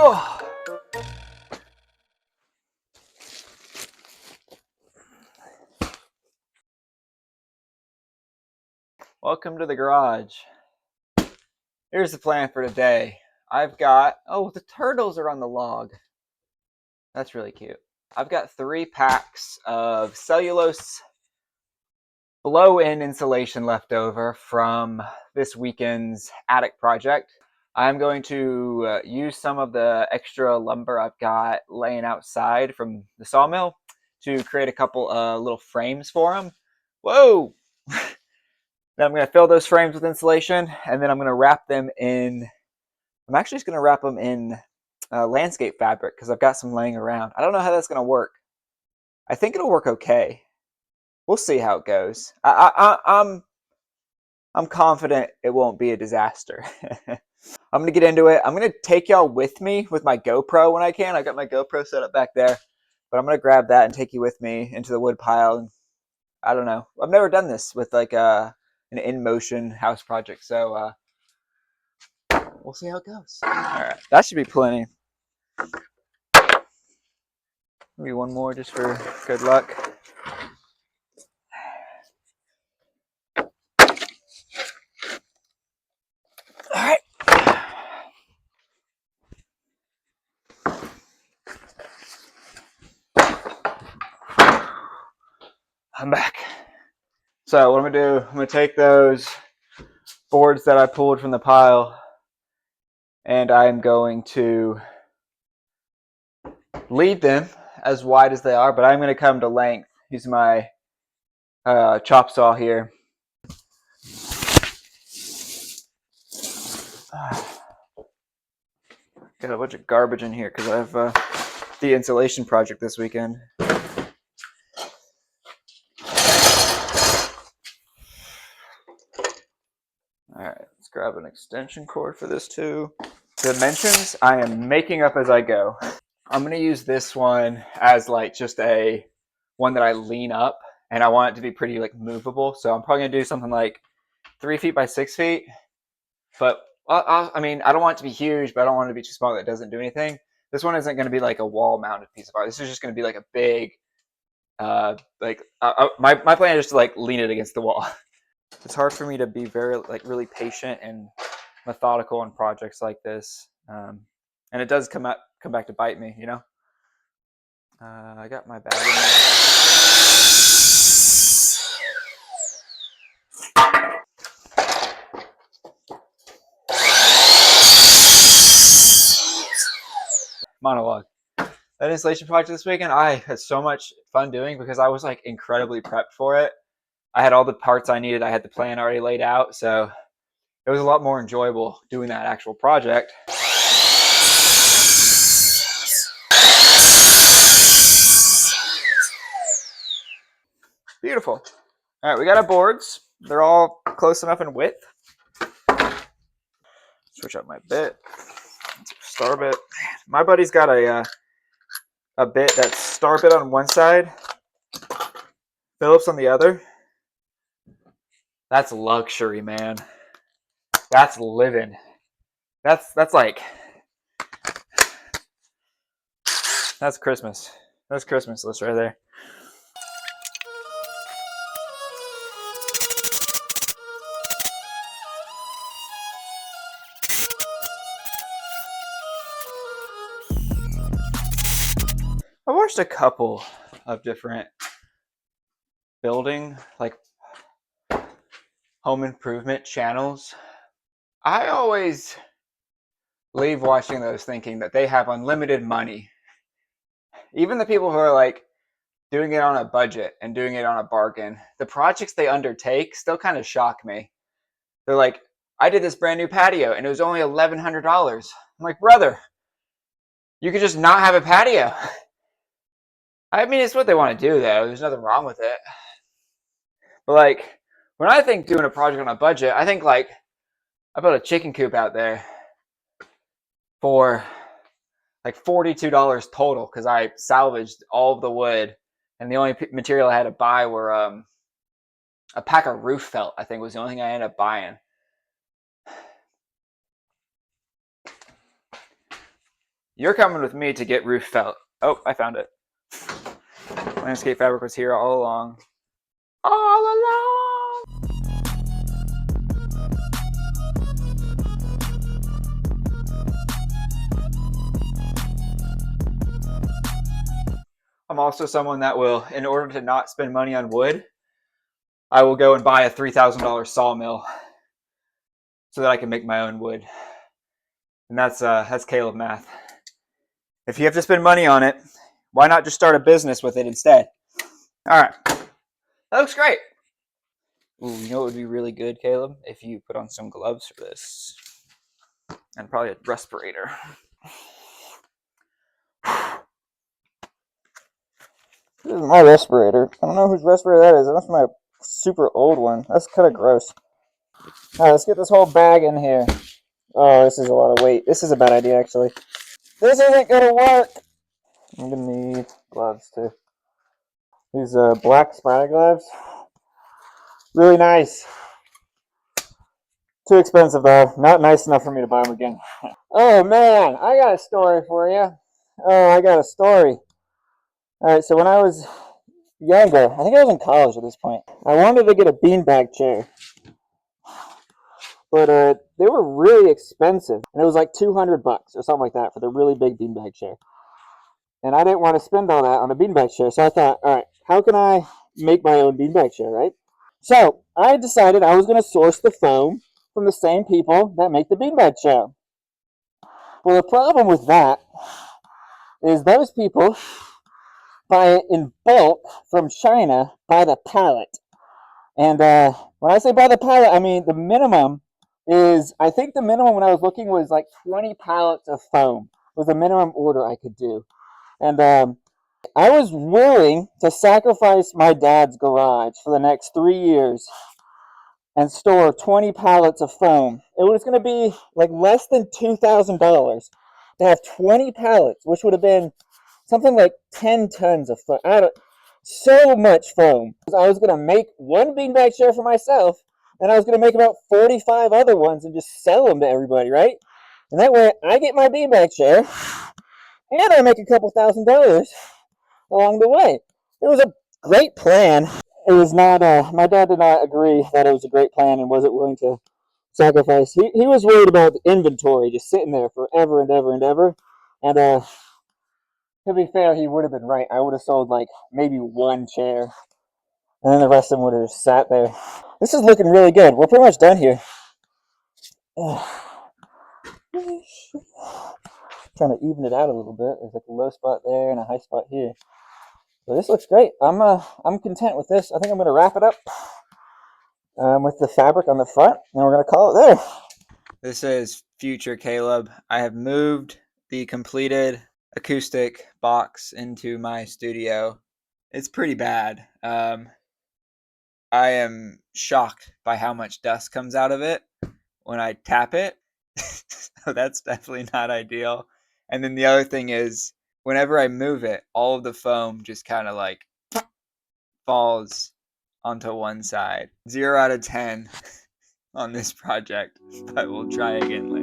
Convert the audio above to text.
Oh. Welcome to the garage. Here's the plan for today. I've got, oh, the turtles are on the log. That's really cute. I've got 3 packs of cellulose blow-in insulation left over from this weekend's attic project. I'm going to use some of the extra lumber I've got laying outside from the sawmill to create a couple little frames for them. Whoa! Then I'm going to fill those frames with insulation, and then I'm going to wrap them in, I'm actually just going to wrap them in landscape fabric because I've got some laying around. I don't know how that's going to work. I think it'll work okay. We'll see how it goes. I'm confident it won't be a disaster. I'm going to get into it. I'm going to take y'all with me with my GoPro when I can. I got my GoPro set up back there, but I'm going to grab that and take you with me into the wood pile. And I don't know. I've never done this with like an in-motion house project, so we'll see how it goes. All right, that should be plenty. Maybe one more just for good luck. All right. I'm back. So what I'm gonna do, I'm gonna take those boards that I pulled from the pile, and I'm going to leave them as wide as they are, but I'm gonna come to length using my chop saw here. Got a bunch of garbage in here because I have the insulation project this weekend. Alright, let's grab an extension cord for this too. Dimensions, I am making up as I go. I'm going to use this one as like just a one that I lean up, and I want it to be pretty like movable. So I'm probably going to do something like 3 feet by 6 feet. But I mean, I don't want it to be huge, but I don't want it to be too small that it doesn't do anything. This one isn't going to be like a wall mounted piece of art. This is just going to be like a big, my plan is just to like lean it against the wall. It's hard for me to be very like really patient and methodical on projects like this, and it does come back to bite me, you know. I got my bag in there. Monologue. That installation project this weekend, I had so much fun doing because I was like incredibly prepped for it. I had all the parts I needed. I had the plan already laid out, so it was a lot more enjoyable doing that actual project. Beautiful. All right, we got our boards. They're all close enough in width. Switch up my bit. Star bit. My buddy's got a bit that's star bit on one side, Phillips on the other. That's luxury, man. That's living. That's like, that's Christmas. That's Christmas list right there. I watched a couple of different building, like home improvement channels. I always leave watching those thinking that they have unlimited money. Even the people who are like doing it on a budget and doing it on a bargain, the projects they undertake still kind of shock me. They're like, I did this brand new patio and it was only $1,100. I'm like, brother, you could just not have a patio. I mean, it's what they want to do, though. There's nothing wrong with it. But like, when I think doing a project on a budget, I think like I built a chicken coop out there for like $42 total because I salvaged all of the wood, and the only material I had to buy were a pack of roof felt. I think was the only thing I ended up buying. You're coming with me to get roof felt. Oh, I found it. Landscape fabric was here all along. All along! I'm also someone that will, in order to not spend money on wood, I will go and buy a $3,000 sawmill so that I can make my own wood. And that's Caleb math. If you have to spend money on it, why not just start a business with it instead? All right, that looks great. Ooh, you know what would be really good, Caleb? If you put on some gloves for this, and probably a respirator. This is my respirator. I don't know whose respirator that is. That's my super old one. That's kind of gross. All right, let's get this whole bag in here. Oh, this is a lot of weight. This is a bad idea, actually. This isn't gonna work. I'm gonna need gloves too. These black spider gloves. Really nice. Too expensive though. Not nice enough for me to buy them again. Oh man, I got a story for you. Oh, I got a story. All right, so when I was younger, I think I was in college at this point, I wanted to get a beanbag chair. But they were really expensive. And it was like $200 or something like that for the really big beanbag chair. And I didn't want to spend all that on a beanbag chair. So I thought, all right, how can I make my own beanbag chair, right? So I decided I was going to source the foam from the same people that make the beanbag chair. Well, the problem with that is those people buy it in bulk from China by the pallet. And when I say by the pallet, I mean the minimum is, I think the minimum when I was looking was like 20 pallets of foam was the minimum order I could do. And I was willing to sacrifice my dad's garage for the next 3 years and store 20 pallets of foam. It was going to be like less than $2,000 to have 20 pallets, which would have been something like 10 tons of foam. So much foam. I was going to make one beanbag chair for myself, and I was going to make about 45 other ones and just sell them to everybody, right? And that way I get my beanbag chair, and I make a couple $1,000s along the way. It was a great plan. It was not, my dad did not agree that it was a great plan and wasn't willing to sacrifice. He was worried about the inventory just sitting there forever and ever and ever. And to be fair, he would have been right. I would have sold like maybe one chair, and then the rest of them would have just sat there. This is looking really good. We're pretty much done here. Trying to even it out a little bit. There's like a low spot there and a high spot here. So this looks great. I'm content with this. I think I'm going to wrap it up with the fabric on the front, and we're going to call it there. This is future Caleb. I have moved the completed acoustic box into my studio. It's pretty bad. I am shocked by how much dust comes out of it when I tap it. So that's definitely not ideal. And then the other thing is, whenever I move it, all of the foam just kind of like falls onto one side. 0 out of 10 on this project, but we'll try again later.